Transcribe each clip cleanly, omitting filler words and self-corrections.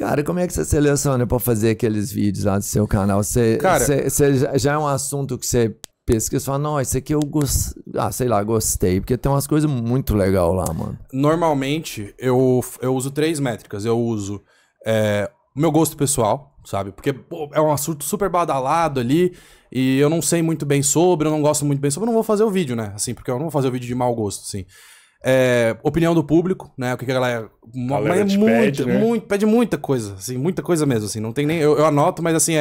Cara, como é que você seleciona pra fazer aqueles vídeos lá do seu canal? Cara, Já é um assunto que você pesquisa e fala, não, esse aqui eu gostei. Porque tem umas coisas muito legais lá, mano. normalmente eu uso 3 métricas. Eu uso o meu gosto pessoal, sabe? Porque pô, é um assunto super badalado ali e eu não sei muito bem sobre, eu não gosto muito bem sobre, eu não vou fazer o vídeo, né? Assim, porque eu não vou fazer o vídeo de mau gosto, assim. Opinião do público, né? O que a galera. Mas pede muita coisa, assim, muita coisa mesmo, assim. Não tem nem. Eu anoto, mas assim,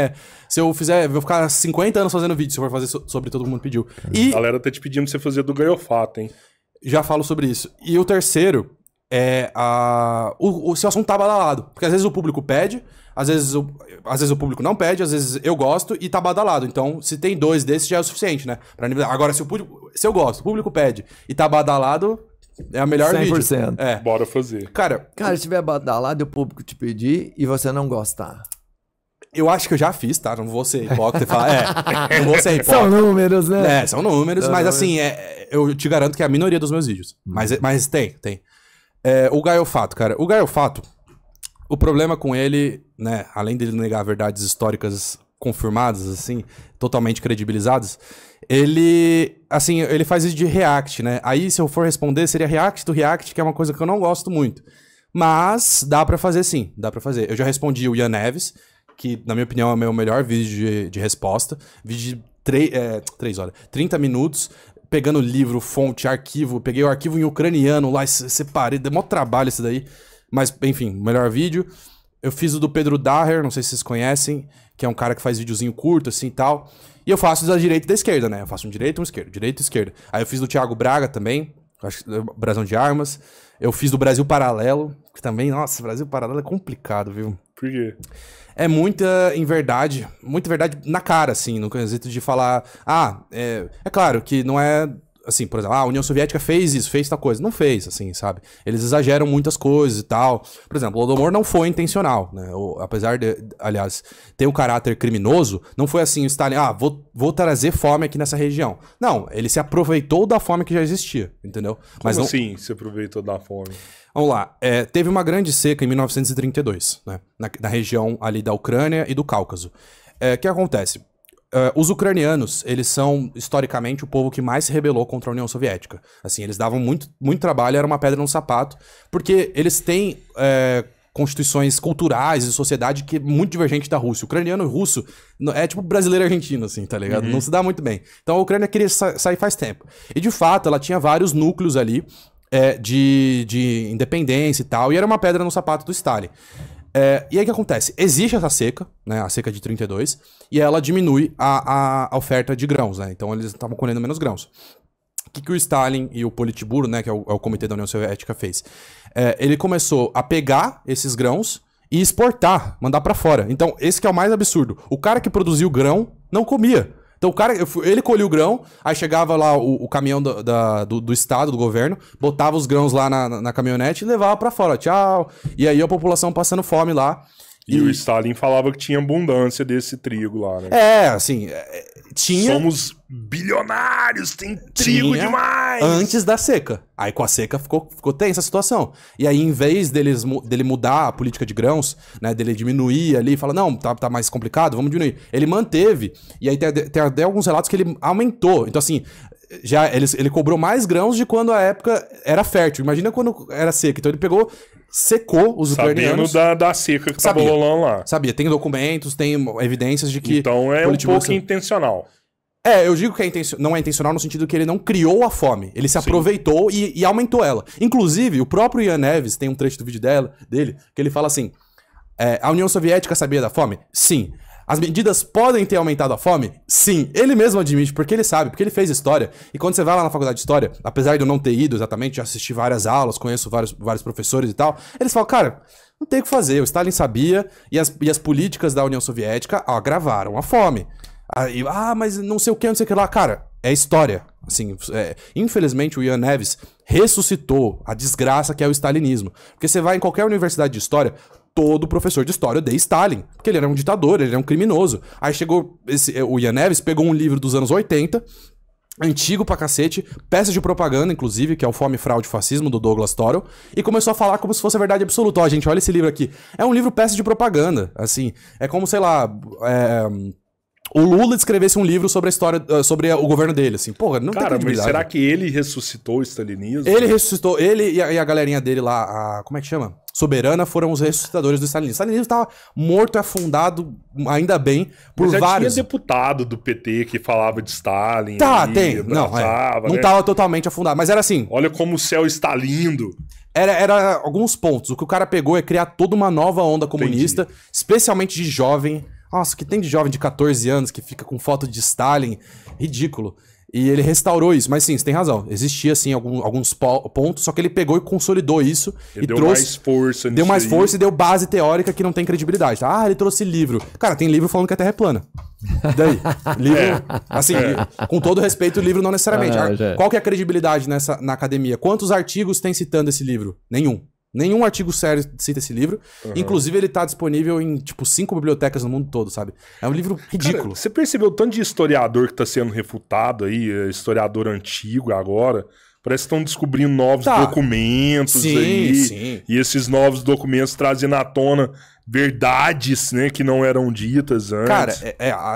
se eu fizer. Eu vou ficar 50 anos fazendo vídeo se eu for fazer sobre Todo Mundo Pediu. E A galera tá te pedindo pra você fazer do Gaiofato, hein? já falo sobre isso. E o terceiro é se o assunto tá badalado. Porque às vezes o público pede, às vezes o público não pede, às vezes eu gosto e tá badalado. Então, se tem 2 desses, já é o suficiente, né? Agora, se eu gosto, o público pede e tá badalado. É a melhor 100%. vídeo. Bora fazer. Cara, se tiver badalado e o público te pedir e você não gostar. eu acho que eu já fiz, tá? Não vou ser hipócrita e falar. Não vou ser hipócrita. São números, né? São números, mas assim, eu te garanto que é a minoria dos meus vídeos. Mas tem. O Gaiofato, cara. O Gaiofato, o problema com ele, né? Além dele negar verdades históricas confirmadas, assim, totalmente credibilizadas, ele faz isso de react, né? Aí, se eu for responder, seria react do react, que é uma coisa que eu não gosto muito. Mas dá pra fazer sim, dá pra fazer. Eu já respondi o Ian Neves, que, na minha opinião, é o meu melhor vídeo de resposta. Vídeo de 30 minutos, pegando livro, fonte, arquivo. Peguei o arquivo em ucraniano lá, separei, deu mó trabalho isso daí. Mas, enfim, melhor vídeo. Eu fiz o do Pedro Daher, não sei se vocês conhecem, que é um cara que faz videozinho curto, assim, e tal. E eu faço da direita e da esquerda, né? Eu faço um direita e um esquerdo, direita e esquerda. Aí eu fiz do Thiago Braga também, acho que Brasão de Armas. Eu fiz do Brasil Paralelo, que também, nossa, Brasil Paralelo é complicado, viu? Por quê? É muita verdade na cara, assim, no quesito de falar... é claro que não é... Assim, por exemplo, a União Soviética fez isso, fez tal coisa. Não fez, assim, sabe? Eles exageram muitas coisas e tal. Por exemplo, o Holodomor não foi intencional, né? Apesar de, aliás, ter um caráter criminoso, não foi assim, o Stalin, vou trazer fome aqui nessa região. Não, ele se aproveitou da fome que já existia, entendeu? Como assim se aproveitou da fome? Vamos lá, teve uma grande seca em 1932, né? Na região ali da Ucrânia e do Cáucaso. O que acontece? Os ucranianos, eles são, historicamente, o povo que mais se rebelou contra a União Soviética. Assim, eles davam muito trabalho, era uma pedra no sapato, porque eles têm constituições culturais e sociedade que é muito divergente da Rússia. O ucraniano e o russo é tipo brasileiro e argentino, assim, tá ligado? Não se dá muito bem. Então a Ucrânia queria sair faz tempo. E, de fato, ela tinha vários núcleos ali de independência e tal, e era uma pedra no sapato do Stalin. E aí o que acontece? Existe essa seca, né, a seca de 32, e ela diminui a oferta de grãos, né? Então eles estavam colhendo menos grãos. O que o Stalin e o Politburo, né, que é o Comitê da União Soviética, fez? Ele começou a pegar esses grãos e exportar, mandar pra fora. Então esse que é o mais absurdo. O cara que produziu o grão não comia. Então o cara, ele colhia o grão, aí chegava lá o caminhão do estado, do governo, botava os grãos lá na caminhonete e levava pra fora. Tchau. E aí a população passando fome lá. E o Stalin falava que tinha abundância desse trigo lá, né? Assim, tinha... Somos bilionários, tem trigo demais! Antes da seca. Aí com a seca ficou tensa a situação. E aí, em vez dele mudar a política de grãos, né, dele diminuir ali, falar, não, tá mais complicado, vamos diminuir. Ele manteve, e aí tem até alguns relatos que ele aumentou. Então, assim, ele cobrou mais grãos de quando a época era fértil. Imagina quando era seca. Então ele secou os ucranianos. Sabendo da seca que tava rolando lá. Sabia, tem documentos, tem evidências de que... Então é um pouco intencional. Eu digo que não é intencional no sentido que ele não criou a fome. Ele se aproveitou e aumentou ela. Inclusive, o próprio Ian Neves, tem um trecho do vídeo dele, que ele fala assim, a União Soviética sabia da fome? Sim. As medidas podem ter aumentado a fome? Sim. Ele mesmo admite, porque ele sabe, porque ele fez história. E quando você vai lá na faculdade de história, apesar de eu não ter ido exatamente, já assisti várias aulas, conheço vários professores e tal, eles falam, cara, não tem o que fazer. O Stalin sabia e as políticas da União Soviética agravaram a fome. Aí, mas não sei o que lá. Cara, é história. Assim, infelizmente o Ian Neves ressuscitou a desgraça que é o stalinismo. Porque você vai em qualquer universidade de história, todo professor de história odeia Stalin. Porque ele era um ditador, ele era um criminoso. Aí chegou o Ian Neves, pegou um livro dos anos 80, antigo pra cacete, peça de propaganda, inclusive, que é o Fome, Fraude e Fascismo, do Douglas Torrell, e começou a falar como se fosse a verdade absoluta. Ó, gente, olha esse livro aqui. É um livro peça de propaganda, assim. É como, sei lá... o Lula escrevesse um livro sobre a história, sobre o governo dele, assim. Porra, não tem Cara, mas credibilidade. será que ele ressuscitou o stalinismo? Ele ressuscitou, ele e a galerinha dele lá, como é que chama? Soberana, foram os ressuscitadores do stalinismo. O stalinismo tava morto e afundado, ainda bem, por Mas já vários... tinha deputado do PT que falava de Stalin. Tá, aí, tem. Não, abraçava, não né? tava totalmente afundado, mas era assim... Olha como o céu está lindo. Era alguns pontos. O que o cara pegou é criar toda uma nova onda comunista, especialmente de jovem. Nossa, o que tem de jovem de 14 anos que fica com foto de Stalin? Ridículo. E ele restaurou isso. Mas sim, você tem razão. Existia, sim, alguns pontos, só que ele pegou e consolidou isso. Ele e deu trouxe, mais força nisso deu mais aí. força e deu base teórica que não tem credibilidade. Tá? Ah, ele trouxe livro. Cara, tem livro falando que a Terra é plana. E daí? Livro... Assim, com todo respeito, o livro não necessariamente. Qual que é a credibilidade na academia? Quantos artigos tem citando esse livro? Nenhum. Nenhum artigo sério cita esse livro. Inclusive, ele tá disponível em, tipo, 5 bibliotecas no mundo todo, sabe? É um livro ridículo. Cara, você percebeu o tanto de historiador que tá sendo refutado aí, historiador antigo agora? Parece que estão descobrindo novos documentos aí. Sim. E esses novos documentos trazendo à tona verdades, né, que não eram ditas antes. Cara,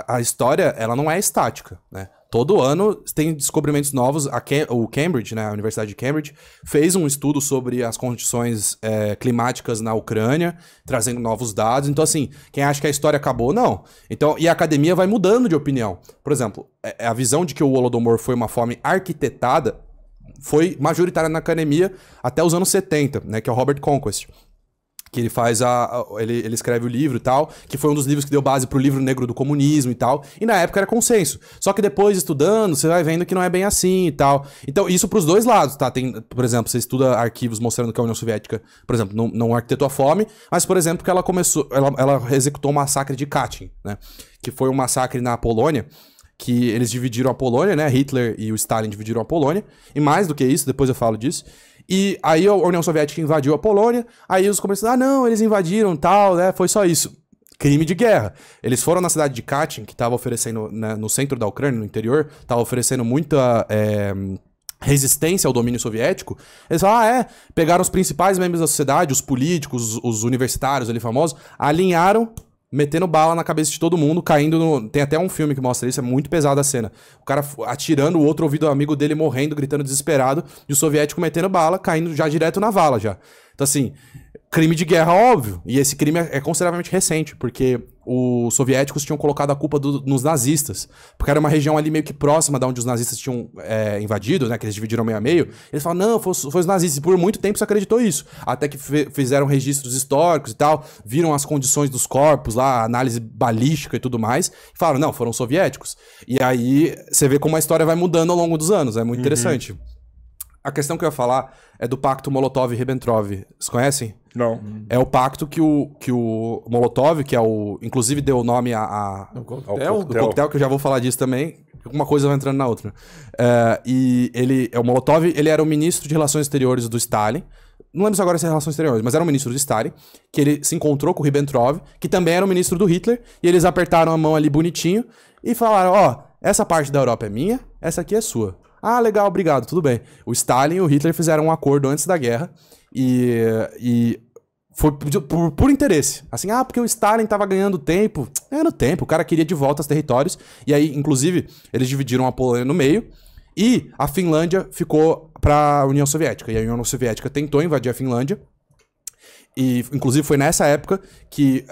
a história, ela não é estática, né? Todo ano tem descobrimentos novos. O Cambridge, né, a Universidade de Cambridge, fez um estudo sobre as condições climáticas na Ucrânia, trazendo novos dados. Então, assim, quem acha que a história acabou, não. Então, e a academia vai mudando de opinião. Por exemplo, a visão de que o Holodomor foi uma fome arquitetada foi majoritária na academia até os anos 70, né, que é o Robert Conquest. Que ele faz ele escreve o livro e tal, que foi um dos livros que deu base pro livro negro do comunismo e tal, e na época era consenso. Só que depois, estudando, você vai vendo que não é bem assim e tal. Então, isso pros dois lados, tá? Tem, por exemplo, você estuda arquivos mostrando que a União Soviética, por exemplo, não arquitetou a fome, mas, por exemplo, que ela executou o massacre de Katyn, né? Que foi um massacre na Polônia, que eles dividiram a Polônia, né? Hitler e o Stalin dividiram a Polônia, e mais do que isso, depois eu falo disso. E aí a União Soviética invadiu a Polônia, aí os comunistas, não, eles invadiram tal, né, foi só isso. Crime de guerra. Eles foram na cidade de Katyn, que estava oferecendo, né, no centro da Ucrânia, no interior, estava oferecendo muita resistência ao domínio soviético. Eles falaram, pegaram os principais membros da sociedade, os políticos, os universitários ali famosos, alinharam, metendo bala na cabeça de todo mundo, caindo no... Tem até um filme que mostra isso, é muito pesada a cena. O cara atirando, o outro ouvido amigo dele morrendo, gritando desesperado, e o soviético metendo bala, caindo já direto na vala já. Então assim, crime de guerra óbvio. E esse crime é consideravelmente recente, porque os soviéticos tinham colocado a culpa nos nazistas. Porque era uma região ali meio que próxima da onde os nazistas tinham invadido, né? Que eles dividiram meio a meio. Eles falaram, não, foi os nazistas. E por muito tempo se acreditou isso. Até que fizeram registros históricos e tal, viram as condições dos corpos lá, análise balística e tudo mais. E falaram, não, foram soviéticos. E aí você vê como a história vai mudando ao longo dos anos. É muito interessante. A questão que eu ia falar é do pacto Molotov-Ribbentrop. Vocês conhecem? Não. É o pacto que o Molotov, que é o... Inclusive deu o nome O ao coquetel? coquetel, que eu já vou falar disso também. Uma coisa vai entrando na outra. E o Molotov, ele era o ministro de Relações Exteriores do Stalin. Não lembro se agora se é Relações Exteriores, mas era o ministro do Stalin, que ele se encontrou com o Ribbentrop, que também era o ministro do Hitler, e eles apertaram a mão ali bonitinho e falaram, essa parte da Europa é minha, essa aqui é sua. Ah, legal, obrigado, tudo bem. O Stalin e o Hitler fizeram um acordo antes da guerra e foi por interesse. Assim, porque o Stalin tava ganhando tempo. Ganhando tempo, o cara queria de volta os territórios. E aí, inclusive, eles dividiram a Polônia no meio e a Finlândia ficou pra União Soviética. E a União Soviética tentou invadir a Finlândia. E, inclusive, foi nessa época que...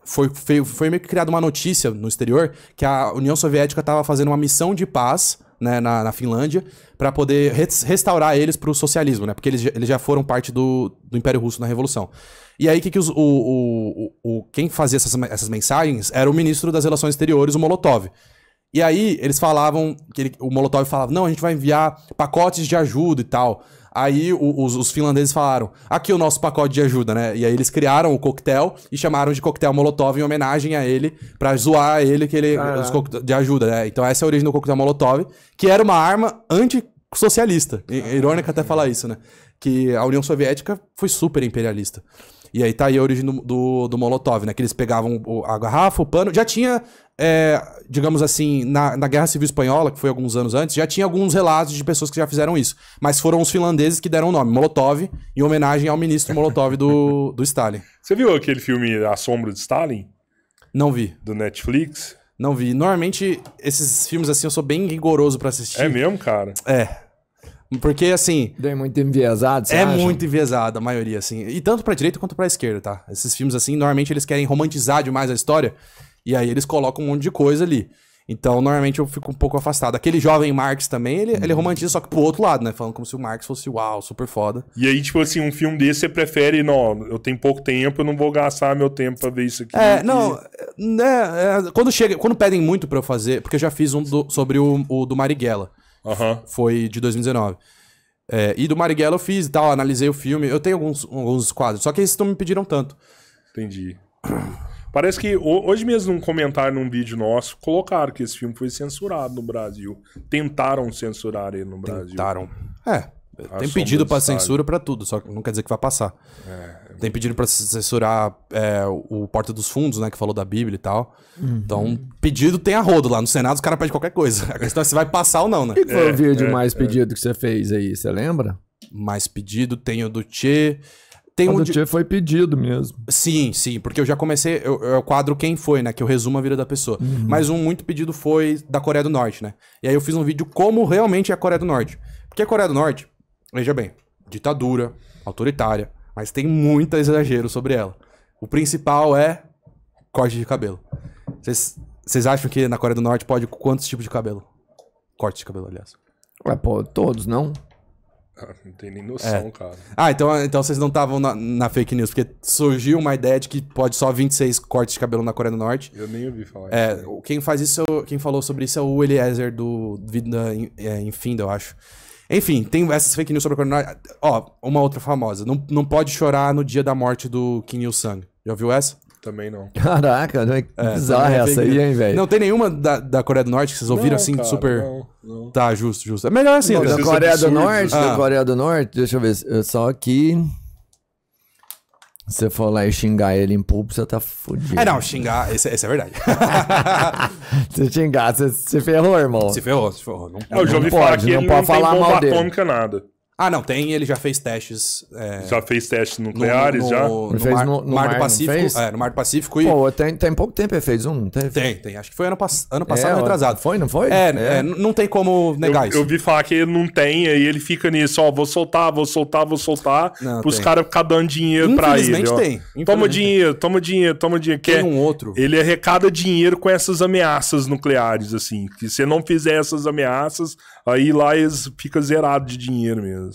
Foi meio que criada uma notícia no exterior que a União Soviética estava fazendo uma missão de paz, né, na Finlândia, para poder restaurar eles para o socialismo, né? Porque eles já foram parte do Império Russo na Revolução. E aí, quem fazia essas mensagens era o ministro das Relações Exteriores, o Molotov. E aí, eles falavam, o Molotov falava, não, a gente vai enviar pacotes de ajuda e tal. Aí os finlandeses falaram, aqui o nosso pacote de ajuda, né? E aí eles criaram o coquetel e chamaram de coquetel Molotov em homenagem a ele, pra zoar ele de ajuda, né? Então essa é a origem do coquetel Molotov, que era uma arma antissocialista. Irônico até falar isso, né? Que a União Soviética foi super imperialista. E aí tá aí a origem do Molotov, né? Que eles pegavam a garrafa, o pano. Já tinha, digamos assim, na Guerra Civil Espanhola, que foi alguns anos antes, já tinha alguns relatos de pessoas que já fizeram isso. Mas foram os finlandeses que deram o nome, Molotov, em homenagem ao ministro Molotov do Stalin. Você viu aquele filme A Sombra de Stalin? Não vi. Do Netflix? Não vi. Normalmente, esses filmes assim, eu sou bem rigoroso pra assistir. É mesmo, cara? Porque, assim... É muito enviesado, você acha? Muito enviesado, a maioria, assim. E tanto pra direita quanto pra esquerda, tá? Esses filmes, assim, normalmente eles querem romantizar demais a história. E aí eles colocam um monte de coisa ali. Então, normalmente eu fico um pouco afastado. Aquele jovem Marx também, ele romantiza, só que pro outro lado, né? Falando como se o Marx fosse, uau, super foda. E aí, tipo assim, um filme desse você prefere, não, eu tenho pouco tempo, eu não vou gastar meu tempo pra ver isso aqui. Quando pedem muito pra eu fazer, porque eu já fiz um sobre o do Marighella. Foi de 2019. E do Marighella eu fiz e tal, analisei o filme. Eu tenho alguns quadros, só que esses não me pediram tanto. Entendi. Parece que hoje mesmo num comentário num vídeo nosso, colocaram que esse filme foi censurado no Brasil. Tentaram censurar ele no Brasil. Tentaram. Tem pedido pra censura pra tudo, só que não quer dizer que vai passar. Tem pedido pra censurar o Porta dos Fundos, né, que falou da Bíblia e tal. Então, pedido tem a rodo lá. No Senado os caras pedem qualquer coisa. A questão é se vai passar ou não, né? O que foi o vídeo mais pedido que você fez aí, você lembra? Mais pedido, tem o do Tchê. O do Tchê foi pedido mesmo. Sim, porque eu já comecei... Eu quadro Quem Foi, né? Que eu resumo a vida da pessoa. Mas um muito pedido foi da Coreia do Norte, né? E aí eu fiz um vídeo como realmente é a Coreia do Norte. Porque a Coreia do Norte, veja bem, ditadura, autoritária, mas tem muito exagero sobre ela. O principal é corte de cabelo. Vocês acham que na Coreia do Norte pode quantos tipos de cabelo? Corte de cabelo, aliás. Pô, todos, não? Não tem nem noção, cara. Então vocês não estavam na fake news, porque surgiu uma ideia de que pode só 26 cortes de cabelo na Coreia do Norte. Eu nem ouvi falar isso. Quem falou sobre isso é o Eliezer do Vida Infinda, eu acho. Enfim, tem essas fake news sobre a Coreia do Norte. Ó, uma outra famosa. Não pode chorar no dia da morte do Kim Il-sung. Já ouviu essa? Também não. Caraca, bizarra essa aí, hein, velho? Não tem nenhuma da Coreia do Norte que vocês ouviram assim, cara, super... Não. Tá, justo. É melhor assim. Da Coreia do Norte, da Coreia do Norte, deixa eu ver, só aqui... Se você for lá e xingar ele em público, você tá fudido. Não, xingar, esse é verdade. Se xingar, você ferrou, irmão. Se ferrou. Eu já ouvi falar que ele não pode falar mal dele. Atômica, nada. Não, tem, ele já fez testes... Já fez testes nucleares, já? No Mar do Pacífico. No Mar do Pacífico e... Pô, tem pouco tempo ele fez um, não teve? Tem. Acho que foi ano passado, retrasado. Foi, não foi? Não tem como negar isso. Eu vi falar que ele não tem, aí ele fica nisso, vou soltar, pros caras ficar dando dinheiro pra ele. Infelizmente tem. Toma dinheiro. Tem um outro. Ele arrecada dinheiro com essas ameaças nucleares, assim. Que se não fizer essas ameaças, aí lá eles ficam zerados de dinheiro mesmo.